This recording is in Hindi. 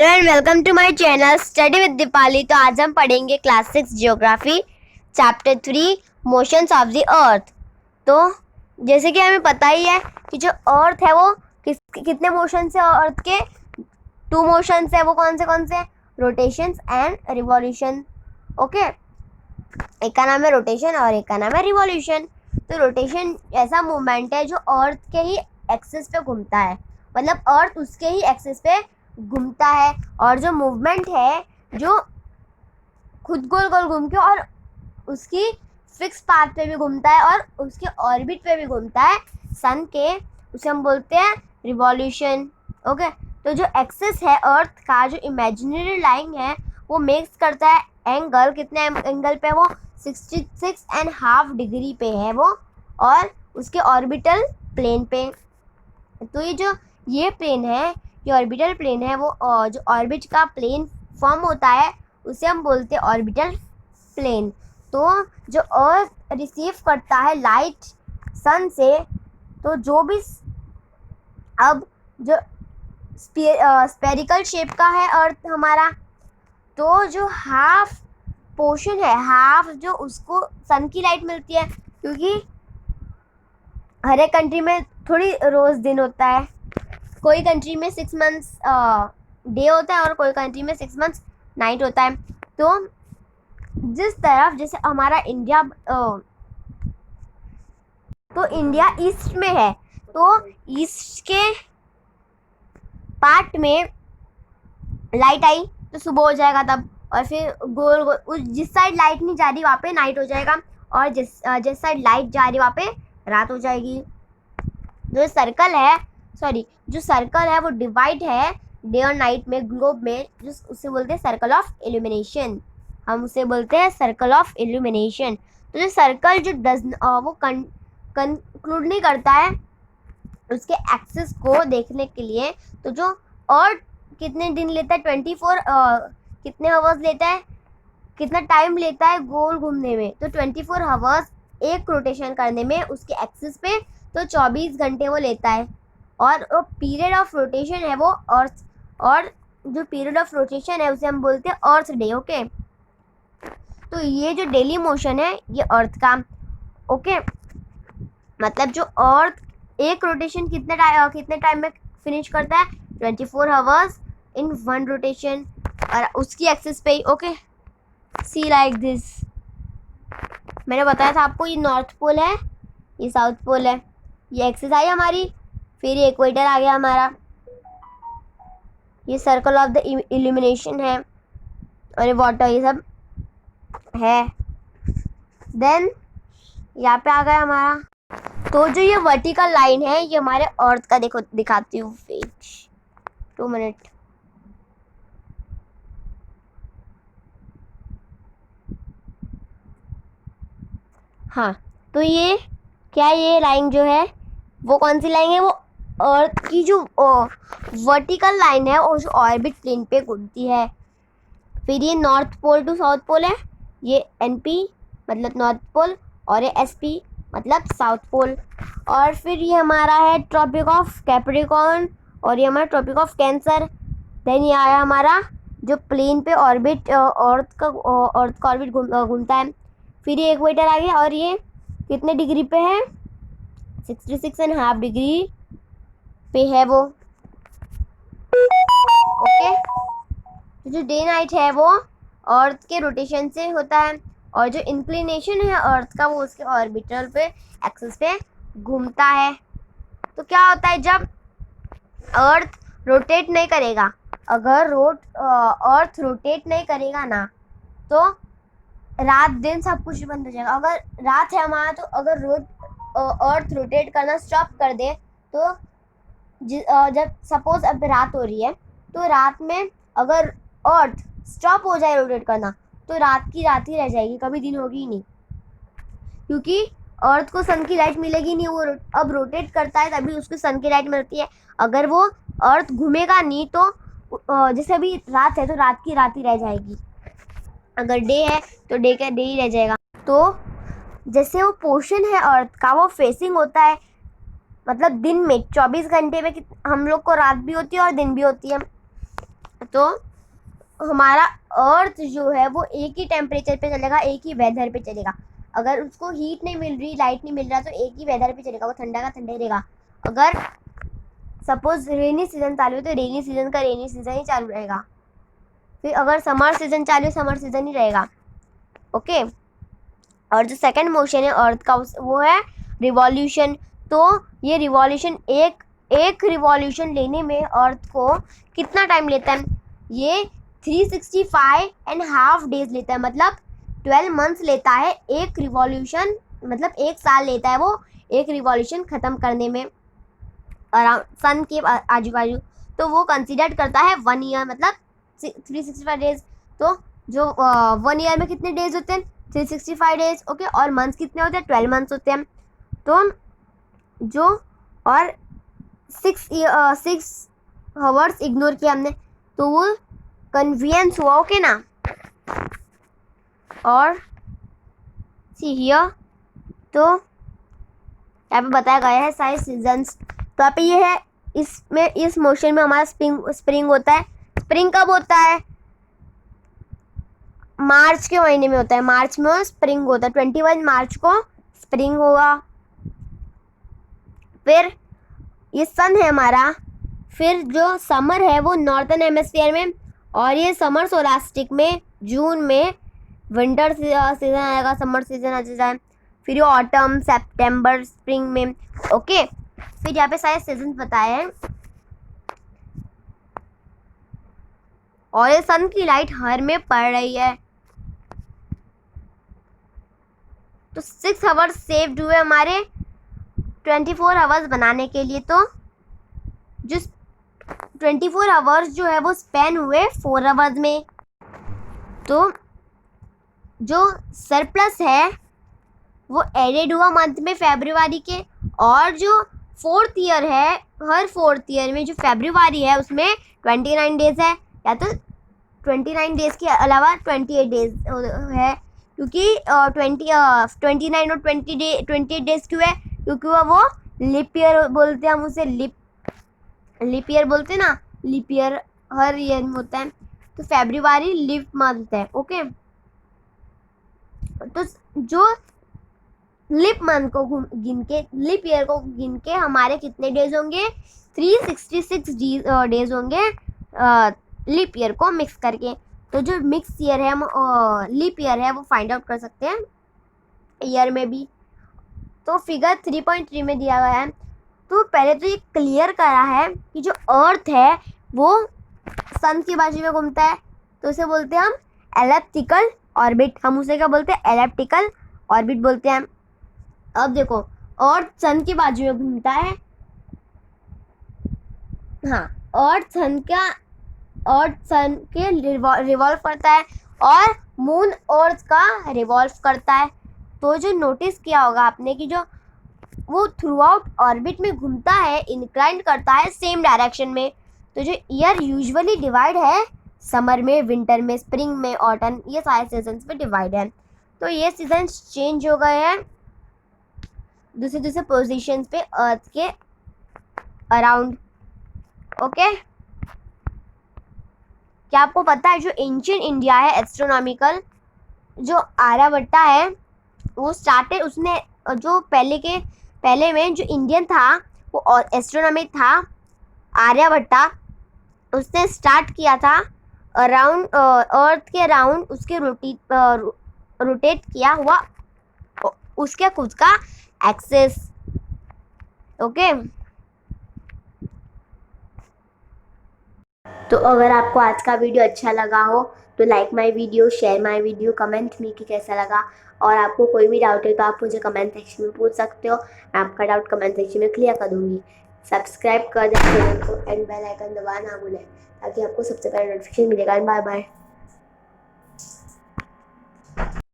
And welcome to my channel study with Deepali. तो आज हम पढ़ेंगे class 6 geography chapter 3 motions of the earth. तो जैसे कि हमें पता ही है कि जो अर्थ है वो कितने मोशंस है अर्थ के। 2 मोशंस है, वो कौन से रोटेशंस एंड रिवॉल्यूशन। ओके, एक का नाम है रोटेशन और एक का नाम है रिवॉल्यूशन। तो रोटेशन ऐसा मूवमेंट है जो अर्थ के ही एक्सिस पे घूमता है, मतलब अर्थ उसके ही एक्सिस पे घूमता है। और जो मूवमेंट है जो खुद गोल गोल घूम के और उसकी फिक्स पाथ पे भी घूमता है और उसके ऑर्बिट पे भी घूमता है सन के, उसे हम बोलते हैं रिवॉल्यूशन। ओके, तो जो एक्सिस है अर्थ का, जो इमेजिनरी लाइन है, वो मेक्स करता है एंगल, कितने एंगल पे, वो 66.5 डिग्री पे है वो, और उसके ऑर्बिटल प्लेन पे। तो ये प्लेन है, ये ऑर्बिटल प्लेन है, वो जो ऑर्बिट का प्लेन फॉर्म होता है उसे हम बोलते हैं ऑर्बिटल प्लेन। तो जो अर्थ रिसीव करता है लाइट सन से, तो जो भी अब जो स्पेरिकल शेप का है अर्थ हमारा, तो जो हाफ पोर्शन है, हाफ जो उसको सन की लाइट मिलती है, क्योंकि हर एक कंट्री में थोड़ी रोज दिन होता है। कोई कंट्री में 6 मंथ्स डे होता है और कोई कंट्री में 6 मंथ्स नाइट होता है। तो जिस तरफ, जैसे हमारा इंडिया, तो इंडिया ईस्ट में है, तो ईस्ट के पार्ट में लाइट आई तो सुबह हो जाएगा तब, और फिर गोल गोल जिस साइड लाइट नहीं जा रही वहाँ पे नाइट हो जाएगा, और जिस साइड लाइट जा रही वहाँ पे रात हो जाएगी। जो सर्कल है वो डिवाइड है डे और नाइट में ग्लोब में, जो उसे बोलते हैं सर्कल ऑफ इल्यूमिनेशन। हम उसे बोलते हैं सर्कल ऑफ इल्यूमिनेशन। तो जो सर्कल जो वो कंक्लूड नहीं करता है उसके एक्सिस को देखने के लिए, तो जो अर्थ कितने दिन लेता है, 24 कितने आवर्स लेता है, कितना टाइम लेता है गोल घूमने में, तो 24 आवर्स एक रोटेशन करने में उसके एक्सिस पे, तो 24 घंटे वो लेता है। और पीरियड ऑफ रोटेशन है वो अर्थ, और जो पीरियड ऑफ रोटेशन है उसे हम बोलते हैं अर्थ डे। ओके, तो ये जो डेली मोशन है ये अर्थ का, ओके, मतलब जो अर्थ एक रोटेशन कितने टाइम में फिनिश करता है, 24 आवर्स इन 1 रोटेशन, और उसकी एक्सिस पे ही। Okay, see like this. मैंने बताया था आपको, ये नॉर्थ पोल है, ये साउथ पोल है, ये एक्सिस आई हमारी, फिर ये इक्वेटर आ गया हमारा, ये सर्कल ऑफ द इल्यूमिनेशन है, और ये वाटर, ये सब है। देन यहाँ पे आ गया हमारा, तो जो ये वर्टिकल लाइन है ये हमारे अर्थ का, देखो दिखाती हूँ, वेट 2 मिनट। हाँ, तो ये क्या, ये लाइन जो है वो कौन सी लाइन है, वो अर्थ की जो वर्टिकल लाइन है और जो ऑर्बिट प्लेन पे घूमती है। फिर ये north pole to south pole है, ये NP मतलब नॉर्थ पोल, और ये SP मतलब साउथ पोल। और फिर ये हमारा है ट्रॉपिक ऑफ कैप्रिकॉर्न, और ये हमारा ट्रॉपिक ऑफ कैंसर। देन ये आया हमारा जो प्लेन पे ऑर्बिट अर्थ का ऑर्बिट घूमता है। फिर ये इक्वेटर आ गया, और ये कितने डिग्री पे है, 66.5 डिग्री पे है वो। ओके, तो जो डे नाइट है वो अर्थ के रोटेशन से होता है, और जो इंक्लिनेशन है अर्थ का वो उसके ऑर्बिटल पे एक्सिस पे घूमता है। तो क्या होता है, जब अर्थ रोटेट नहीं करेगा, अगर अर्थ रोटेट नहीं करेगा ना, तो रात दिन सब कुछ बंद हो जाएगा। अगर रात है हमारा, तो अगर अर्थ रोटेट करना स्टॉप कर दे, तो जब सपोज अब रात हो रही है, तो रात में अगर अर्थ स्टॉप हो जाए रोटेट करना, तो रात की रात ही रह जाएगी, कभी दिन होगी ही नहीं, क्योंकि अर्थ को सन की लाइट मिलेगी नहीं। वो अब रोटेट करता है तभी उसको सन की लाइट मिलती है। अगर वो अर्थ घूमेगा नहीं, तो जैसे अभी रात है तो रात की रात ही रह जाएगी, अगर डे है तो डे का डे ही रह जाएगा। तो जैसे वो पोर्शन है अर्थ का, वो फेसिंग होता है, मतलब दिन में 24 घंटे में हम लोग को रात भी होती है और दिन भी होती है। तो हमारा अर्थ जो है वो एक ही टेम्परेचर पे चलेगा, एक ही वेदर पे चलेगा। अगर उसको हीट नहीं मिल रही, लाइट नहीं मिल रहा, तो एक ही वेदर पे चलेगा, वो ठंडा का ठंडा ही रहेगा। अगर सपोज रेनी सीजन चालू है तो रेनी सीजन का रेनी सीजन ही चालू रहेगा। फिर अगर समर सीजन चालू है, समर सीजन ही रहेगा। ओके। और जो सेकंड मोशन है अर्थ का वो है रिवॉल्यूशन। तो ये रिवॉल्यूशन एक रिवॉल्यूशन लेने में अर्थ को कितना टाइम लेता है? ये 365.5 डेज लेता है, मतलब 12 मंथ्स लेता है एक रिवॉल्यूशन, मतलब 1 साल लेता है वो एक रिवॉल्यूशन ख़त्म करने में अराउंड सन के आजू बाजू। तो वो कंसिडर करता है 1 ईयर, मतलब 365 डेज। तो जो 1 ईयर में कितने डेज होते हैं? 365 डेज। ओके। और मंथ्स कितने होते हैं? 12 मंथ्स होते हैं। तो जो और 6 आवर्स इग्नोर किया हमने, तो वो कन्वीनियंस हुआ। ओके ना। और सी हियर, तो यहाँ पे बताया गया है सारे सीजन्स। तो यहाँ पे ये है, इसमें इस मोशन में हमारा स्प्रिंग होता है। स्प्रिंग कब होता है? मार्च के महीने में होता है। मार्च में स्प्रिंग होता है। 21 मार्च को स्प्रिंग होगा। फिर ये सन है हमारा। फिर जो समर है वो नॉर्थन हेमिस्फीयर में, और ये समर सोलास्टिक में जून में। विंटर सीजन आएगा, समर सीजन आ जाए। फिर ये ऑटम, सितंबर, स्प्रिंग में। ओके। फिर यहाँ पे सारे सीजन बताए हैं। और ये सन की लाइट हर में पड़ रही है। तो 6 आवर्स सेव्ड हुए हमारे 24 आवर्स बनाने के लिए। तो जो 24 आवर्स जो है वो स्पेन हुए 4 आवर्स में। तो जो सरप्लस है वो एडेड हुआ मंथ में फरवरी के। और जो 4th ईयर है, हर 4th ईयर में जो फरवरी है उसमें 29 डेज है, या तो 29 डेज के अलावा 28 डेज है। क्योंकि 29 और 28 डेज क्यों है? क्योंकि वो लिप ईयर बोलते हैं हम उसे, लिप ईयर बोलते हैं ना। लिप ईयर हर ईयर में होता है। तो फरवरी लिप मंथ है। ओके। तो जो लिप मंथ को गिन के, लिप ईयर को गिन के हमारे कितने डेज होंगे? 366 डेज होंगे लिप ईयर को मिक्स करके। तो जो मिक्स ईयर है, लिप ईयर है, वो फाइंड आउट कर सकते हैं ईयर में भी। तो फिगर 3.3 में दिया गया है। तो पहले तो ये क्लियर करा है कि जो अर्थ है वो सन की बाजू में घूमता है, तो उसे बोलते हैं हम एलिप्टिकल ऑर्बिट। हम उसे क्या बोलते हैं? एलिप्टिकल ऑर्बिट बोलते हैं। अब देखो, अर्थ सन की बाजू में घूमता है। हाँ, अर्थ सन के रिवॉल्व करता है, और मून अर्थ का रिवॉल्व करता है। तो जो नोटिस किया होगा आपने कि जो वो थ्रू आउट ऑर्बिट में घूमता है, इंक्लाइन करता है सेम डायरेक्शन में। तो जो ईयर यूजुअली डिवाइड है समर में, विंटर में, स्प्रिंग में, ऑटम, ये सारे सीजन्स में डिवाइड है। तो ये सीजन्स चेंज हो गए हैं दूसरे दूसरे पोजीशंस पे अर्थ के अराउंड। ओके। क्या आपको पता है जो एंशियंट इंडिया है एस्ट्रोनॉमिकल, जो आर्यभट्टा है वो स्टार्टेड, उसने जो पहले में जो इंडियन था वो एस्ट्रोनॉमी था आर्यभट्टा, उसने स्टार्ट किया था अराउंड अर्थ के अराउंड, उसके रोटेट किया हुआ उसके खुद का एक्सेस। ओके। तो अगर आपको आज का वीडियो अच्छा लगा हो तो like my video, share my video, comment me कि कैसा लगा। और आपको कोई भी डाउट है तो आप मुझे कमेंट सेक्शन में पूछ सकते हो, मैं आपका डाउट कमेंट सेक्शन में क्लियर कर दूँगी। सब्सक्राइब कर दें चैनल को एंड बेल आइकन दबाना ना भूलें, ताकि आपको सबसे पहले नोटिफिकेशन मिलेगा। Bye bye.